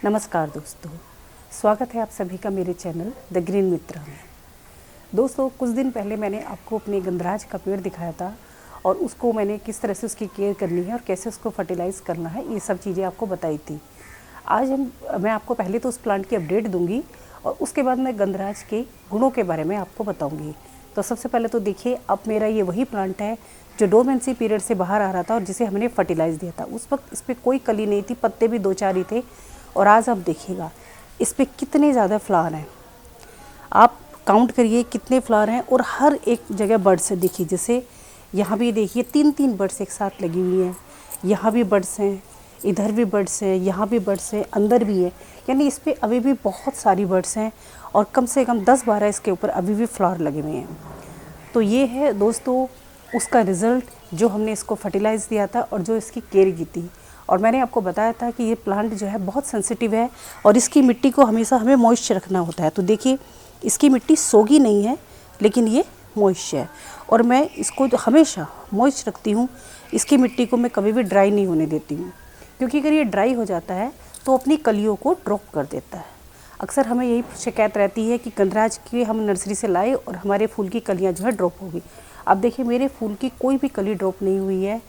नमस्कार दोस्तों, स्वागत है आप सभी का मेरे चैनल द ग्रीन मित्रा में। दोस्तों, कुछ दिन पहले मैंने आपको अपने गंधराज का पेड़ दिखाया था और उसको मैंने किस तरह से उसकी केयर करनी है और कैसे उसको फर्टिलाइज़ करना है, ये सब चीज़ें आपको बताई थी। आज मैं आपको पहले तो उस प्लांट की अपडेट दूंगी और उसके बाद मैं गंधराज के गुणों के बारे में आपको बताऊंगी। तो सबसे पहले तो देखिए, अब मेरा ये वही प्लांट है जो डोरमेंसी पीरियड से बाहर आ रहा था और जिसे हमने फर्टिलाइज़ दिया था। उस वक्त इस पर कोई कली नहीं थी, पत्ते भी 2-4 ही थे। और आज आप देखिएगा इस पर कितने ज़्यादा फ्लावर हैं। आप काउंट करिए कितने फ्लावर हैं और हर एक जगह बर्ड्स हैं। देखिए, जैसे यहाँ भी देखिए 3-3 बर्ड्स एक साथ लगी हुई हैं। यहाँ भी बर्ड्स हैं, इधर भी बर्ड्स हैं, यहाँ भी बर्ड्स हैं, अंदर भी है। यानी इस पर अभी भी बहुत सारी बर्ड्स हैं और कम से कम 10-12 इसके ऊपर अभी भी फ्लावर लगे हुए हैं। तो ये है दोस्तों उसका रिज़ल्ट, जो हमने इसको फर्टिलाइज़ दिया था और जो इसकी केयर की थी। और मैंने आपको बताया था कि ये प्लांट जो है बहुत सेंसिटिव है और इसकी मिट्टी को हमेशा हमें मॉइस्चर रखना होता है। तो देखिए, इसकी मिट्टी सोगी नहीं है लेकिन ये मॉइस्चर है और मैं इसको हमेशा मॉइस्चर रखती हूँ। इसकी मिट्टी को मैं कभी भी ड्राई नहीं होने देती हूँ, क्योंकि अगर ये ड्राई हो जाता है तो अपनी कलियों को ड्रॉप कर देता है। अक्सर हमें यही शिकायत रहती है कि गंधराज के हम नर्सरी से लाए और हमारे फूल की कलियाँ जो है ड्रॉप हो गई। अब देखिए, मेरे फूल की कोई भी कली ड्रॉप नहीं हुई है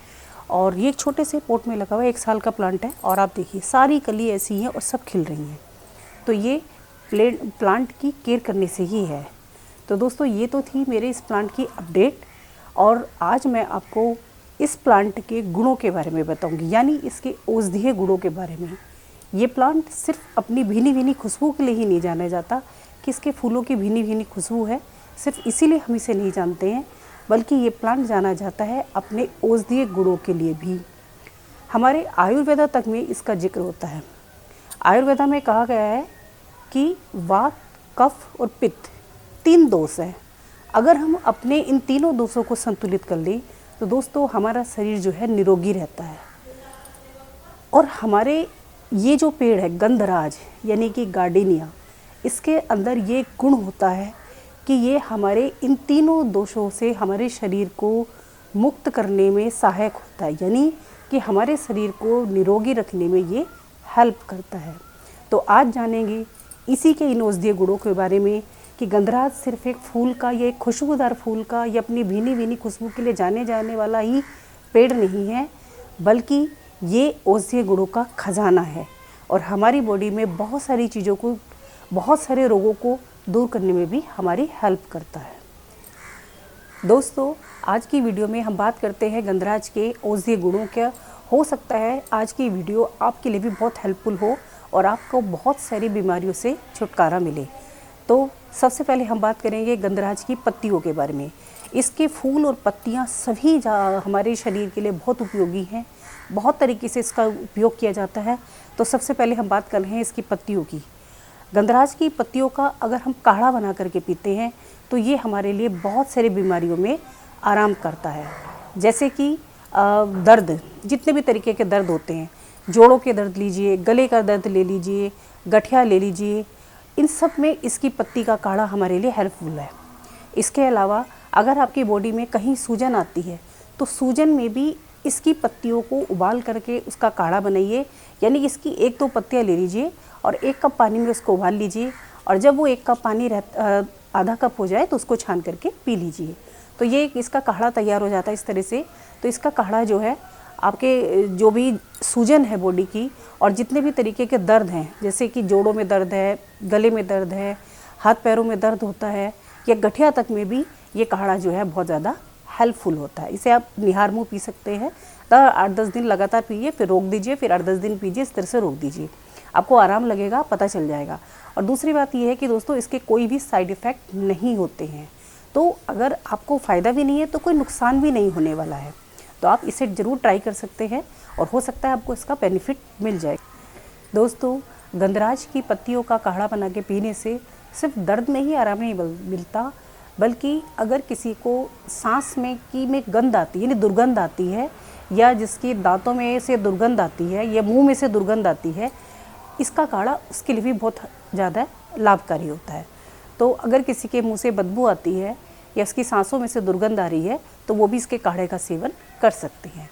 और ये एक छोटे से पोट में लगा हुआ है, 1 साल का प्लांट है और आप देखिए सारी कली ऐसी हैं और सब खिल रही हैं। तो ये प्लांट की केयर करने से ही है। तो दोस्तों, ये तो थी मेरे इस प्लांट की अपडेट और आज मैं आपको इस प्लांट के गुणों के बारे में बताऊंगी, यानी इसके औषधीय गुणों के बारे में। ये प्लांट सिर्फ अपनी भीनी भीनी खुशबू के लिए ही नहीं जाना जाता कि इसके फूलों की भीनी भीनी खुशबू है, सिर्फ इसीलिए हम इसे नहीं जानते हैं, बल्कि ये प्लांट जाना जाता है अपने औषधीय गुणों के लिए भी। हमारे आयुर्वेदा तक में इसका जिक्र होता है। आयुर्वेदा में कहा गया है कि वात, कफ और पित्त 3 दोष हैं। अगर हम अपने इन तीनों दोषों को संतुलित कर लें तो दोस्तों हमारा शरीर जो है निरोगी रहता है। और हमारे ये जो पेड़ है गंधराज यानी कि गार्डेनिया, इसके अंदर ये गुण होता है कि ये हमारे इन तीनों दोषों से हमारे शरीर को मुक्त करने में सहायक होता है, यानी कि हमारे शरीर को निरोगी रखने में ये हेल्प करता है। तो आज जानेंगे इसी के इन औषधीय गुणों के बारे में कि गंधराज सिर्फ एक फूल का या एक खुशबूदार फूल का या अपनी भीनी भीनी खुशबू के लिए जाने जाने वाला ही पेड़ नहीं है, बल्कि ये औषधीय गुणों का खजाना है और हमारी बॉडी में बहुत सारी चीज़ों को, बहुत सारे रोगों को दूर करने में भी हमारी हेल्प करता है। दोस्तों, आज की वीडियो में हम बात करते हैं गंधराज के औषधीय गुणों का। हो सकता है आज की वीडियो आपके लिए भी बहुत हेल्पफुल हो और आपको बहुत सारी बीमारियों से छुटकारा मिले। तो सबसे पहले हम बात करेंगे गंधराज की पत्तियों के बारे में। इसके फूल और पत्तियां सभी हमारे शरीर के लिए बहुत उपयोगी हैं, बहुत तरीके से इसका उपयोग किया जाता है। तो सबसे पहले हम बात कर रहे हैं इसकी पत्तियों की। गंधराज की पत्तियों का अगर हम काढ़ा बना करके पीते हैं तो ये हमारे लिए बहुत सारी बीमारियों में आराम करता है। जैसे कि दर्द, जितने भी तरीके के दर्द होते हैं, जोड़ों के दर्द लीजिए, गले का दर्द ले लीजिए, गठिया ले लीजिए, इन सब में इसकी पत्ती का काढ़ा हमारे लिए हेल्पफुल है। इसके अलावा अगर आपकी बॉडी में कहीं सूजन आती है तो सूजन में भी इसकी पत्तियों को उबाल करके उसका काढ़ा बनाइए, यानी इसकी 1-2 पत्तियाँ ले लीजिए और 1 कप पानी में उसको उबाल लीजिए और जब वो 1 कप पानी आधा कप हो जाए तो उसको छान करके पी लीजिए। तो ये इसका काढ़ा तैयार हो जाता है इस तरह से। तो इसका काढ़ा जो है आपके जो भी सूजन है बॉडी की और जितने भी तरीके के दर्द हैं, जैसे कि जोड़ों में दर्द है, गले में दर्द है, हाथ पैरों में दर्द होता है या गठिया तक में भी ये काढ़ा जो है बहुत ज़्यादा हेल्पफुल होता है। इसे आप निहार मुँह पी सकते हैं। तो 8-10 दिन लगातार पीजिए, फिर रोक दीजिए, फिर 8-10 दिन पीजिए, इस तरह से रोक दीजिए, आपको आराम लगेगा, पता चल जाएगा। और दूसरी बात यह है कि दोस्तों इसके कोई भी साइड इफ़ेक्ट नहीं होते हैं। तो अगर आपको फ़ायदा भी नहीं है तो कोई नुकसान भी नहीं होने वाला है। तो आप इसे ज़रूर ट्राई कर सकते हैं और हो सकता है आपको इसका बेनिफिट मिल जाए। दोस्तों, गंधराज की पत्तियों का काढ़ा बना के पीने से सिर्फ दर्द में ही आराम नहीं मिलता, बल्कि अगर किसी को सांस में गंध आती है, यानी दुर्गंध आती है, या जिसकी दांतों में से दुर्गंध आती है या मुंह में से दुर्गंध आती है, इसका काढ़ा उसके लिए भी बहुत ज़्यादा लाभकारी होता है। तो अगर किसी के मुंह से बदबू आती है या इसकी सांसों में से दुर्गंध आ रही है तो वो भी इसके काढ़े का सेवन कर सकते हैं।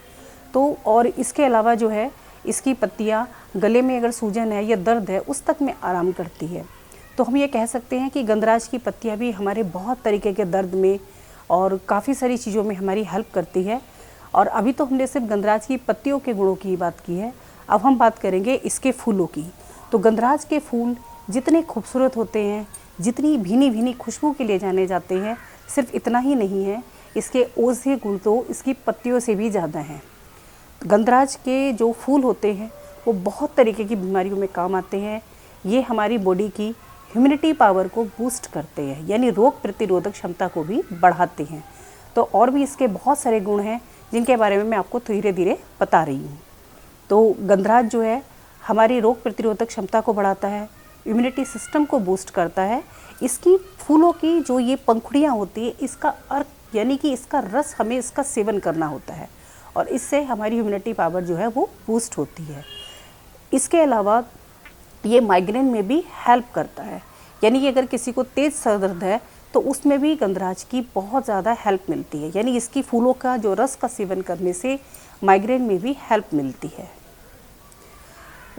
तो और इसके अलावा जो है इसकी पत्तियाँ गले में अगर सूजन है या दर्द है उस तक में आराम करती है। तो हम ये कह सकते हैं कि गंधराज की पत्तियाँ भी हमारे बहुत तरीके के दर्द में और काफ़ी सारी चीज़ों में हमारी हेल्प करती है। और अभी तो हमने सिर्फ गंधराज की पत्तियों के गुणों की बात की है, अब हम बात करेंगे इसके फूलों की। तो गंधराज के फूल जितने खूबसूरत होते हैं, जितनी भीनी भीनी खुशबू के लिए जाने जाते हैं, सिर्फ इतना ही नहीं है, इसके औषधीय गुण तो इसकी पत्तियों से भी ज़्यादा हैं। गंधराज के जो फूल होते हैं वो बहुत तरीके की बीमारियों में काम आते हैं। ये हमारी बॉडी की ह्यूमिनिटी पावर को बूस्ट करते हैं, यानी रोग प्रतिरोधक क्षमता को भी बढ़ाते हैं। तो और भी इसके बहुत सारे गुण हैं जिनके बारे में मैं आपको धीरे धीरे बता रही हूँ। तो गंधराज जो है हमारी रोग प्रतिरोधक क्षमता को बढ़ाता है, इम्यूनिटी सिस्टम को बूस्ट करता है। इसकी फूलों की जो ये पंखुड़ियाँ होती है, इसका अर्क यानी कि इसका रस हमें इसका सेवन करना होता है और इससे हमारी इम्यूनिटी पावर जो है वो बूस्ट होती है। इसके अलावा ये माइग्रेन में भी हेल्प करता है, यानी कि अगर किसी को तेज़ सर दर्द है तो उसमें भी गंधराज की बहुत ज़्यादा हेल्प मिलती है, यानी इसकी फूलों का जो रस का सेवन करने से माइग्रेन में भी हेल्प मिलती है।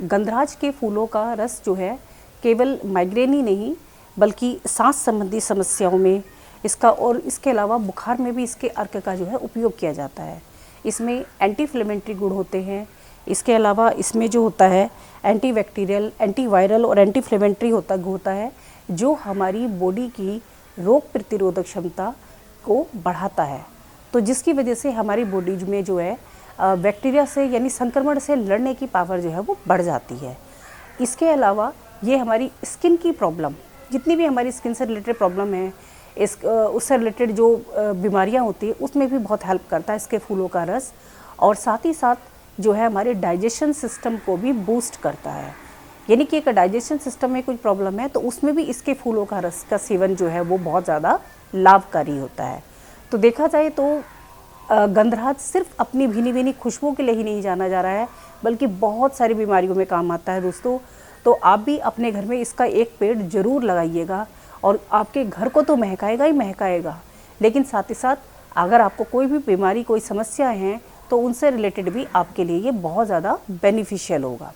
गंधराज के फूलों का रस जो है केवल माइग्रेन ही नहीं बल्कि सांस संबंधी समस्याओं में इसका और इसके अलावा बुखार में भी इसके अर्क का जो है उपयोग किया जाता है। इसमें एंटी इन्फ्लेमेटरी गुण होते हैं। इसके अलावा इसमें जो होता है एंटी बैक्टीरियल, एंटी वायरल और एंटी इन्फ्लेमेटरी होता है जो हमारी बॉडी की रोग प्रतिरोधक क्षमता को बढ़ाता है। तो जिसकी वजह से हमारी बॉडी में जो है बैक्टीरिया से यानी संक्रमण से लड़ने की पावर जो है वो बढ़ जाती है। इसके अलावा ये हमारी स्किन की प्रॉब्लम, जितनी भी हमारी स्किन से रिलेटेड प्रॉब्लम है, उससे रिलेटेड जो बीमारियां होती है उसमें भी बहुत हेल्प करता है इसके फूलों का रस। और साथ ही साथ जो है हमारे डाइजेशन सिस्टम को भी बूस्ट करता है, यानी कि एक डाइजेशन सिस्टम में कुछ प्रॉब्लम है तो उसमें भी इसके फूलों का रस का सेवन जो है वो बहुत ज़्यादा लाभकारी होता है। तो देखा जाए तो गंधराज सिर्फ अपनी भीनी भीनी खुशबू के लिए ही नहीं जाना जा रहा है बल्कि बहुत सारी बीमारियों में काम आता है दोस्तों। तो आप भी अपने घर में इसका एक पेड़ ज़रूर लगाइएगा और आपके घर को तो महकाएगा ही महकाएगा, लेकिन साथ ही साथ अगर आपको कोई भी बीमारी, कोई समस्या है तो उनसे रिलेटेड भी आपके लिए ये बहुत ज़्यादा बेनिफिशियल होगा।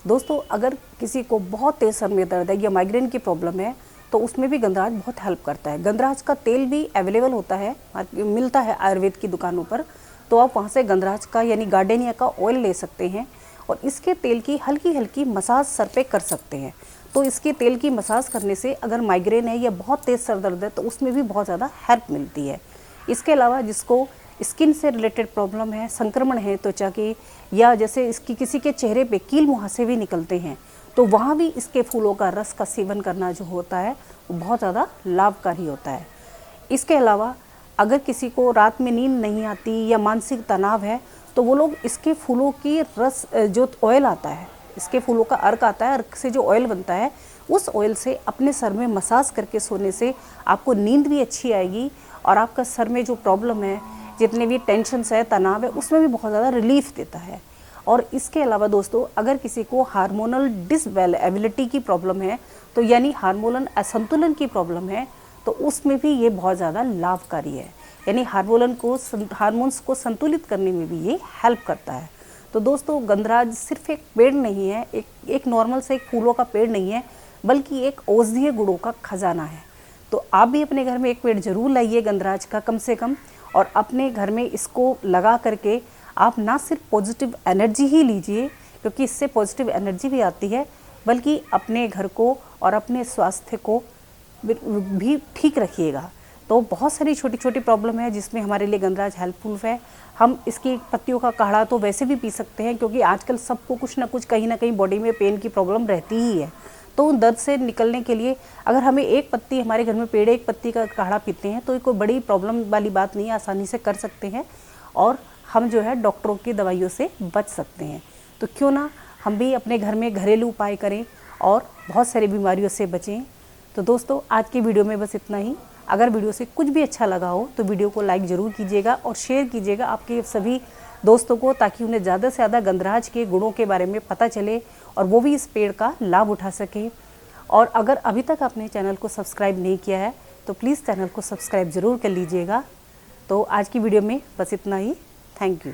दोस्तों अगर किसी को बहुत तेज़ सर में दर्द है या माइग्रेन की प्रॉब्लम है तो उसमें भी गंधराज बहुत हेल्प करता है। गंधराज का तेल भी अवेलेबल होता है, मिलता है आयुर्वेद की दुकानों पर, तो आप वहाँ से गंधराज का यानी गार्डेनिया का ऑयल ले सकते हैं और इसके तेल की हल्की हल्की मसाज सर पे कर सकते हैं। तो इसके तेल की मसाज करने से अगर माइग्रेन है या बहुत तेज़ सर दर्द है तो उसमें भी बहुत ज़्यादा हेल्प मिलती है। इसके अलावा जिसको स्किन से रिलेटेड प्रॉब्लम है, संक्रमण है त्वचा के, या जैसे इसकी किसी के चेहरे पे कील मुहासे भी निकलते हैं तो वहाँ भी इसके फूलों का रस का सेवन करना जो होता है वो बहुत ज़्यादा लाभकारी होता है। इसके अलावा अगर किसी को रात में नींद नहीं आती या मानसिक तनाव है तो वो लोग इसके फूलों की रस जो ऑयल आता है, इसके फूलों का अर्क आता है, अर्क से जो ऑयल बनता है उस ऑयल से अपने सर में मसाज करके सोने से आपको नींद भी अच्छी आएगी और आपका सर में जो प्रॉब्लम है, जितने भी टेंशन्स है, तनाव है, उसमें भी बहुत ज़्यादा रिलीफ देता है। और इसके अलावा दोस्तों अगर किसी को हार्मोनल डिसबैलेबिलिटी की प्रॉब्लम है तो यानी हार्मोनल असंतुलन की प्रॉब्लम है तो उसमें भी ये बहुत ज़्यादा लाभकारी है, यानी हार्मोन्स को संतुलित करने में भी ये हेल्प करता है। तो दोस्तों गंधराज सिर्फ एक पेड़ नहीं है, एक नॉर्मल से एक फूलों का पेड़ नहीं है बल्कि एक औषधीय गुणों का खजाना है। तो आप भी अपने घर में एक पेड़ जरूर लाइए गंधराज का कम से कम, और अपने घर में इसको लगा करके आप ना सिर्फ पॉजिटिव एनर्जी ही लीजिए, क्योंकि इससे पॉजिटिव एनर्जी भी आती है, बल्कि अपने घर को और अपने स्वास्थ्य को भी ठीक रखिएगा। तो बहुत सारी छोटी छोटी प्रॉब्लम है जिसमें हमारे लिए गंधराज हेल्पफुल है। हम इसकी पत्तियों का काढ़ा तो वैसे भी पी सकते हैं क्योंकि आजकल सबको कुछ ना कुछ कहीं ना कहीं बॉडी में पेन की प्रॉब्लम रहती ही है। तो उन दर्द से निकलने के लिए अगर हमें एक पत्ती, हमारे घर में पेड़ एक पत्ती का काढ़ा पीते हैं तो कोई बड़ी प्रॉब्लम वाली बात नहीं है, आसानी से कर सकते हैं और हम जो है डॉक्टरों की दवाइयों से बच सकते हैं। तो क्यों ना हम भी अपने घर में घरेलू उपाय करें और बहुत सारी बीमारियों से बचें। तो दोस्तों आज की वीडियो में बस इतना ही। अगर वीडियो से कुछ भी अच्छा लगा हो तो वीडियो को लाइक ज़रूर कीजिएगा और शेयर कीजिएगा आपके सभी दोस्तों को, ताकि उन्हें ज़्यादा से ज़्यादा गंधराज के गुणों के बारे में पता चले और वो भी इस पेड़ का लाभ उठा सकें। और अगर अभी तक आपने चैनल को सब्सक्राइब नहीं किया है तो प्लीज़ चैनल को सब्सक्राइब ज़रूर कर लीजिएगा। तो आज की वीडियो में बस इतना ही। Thank you.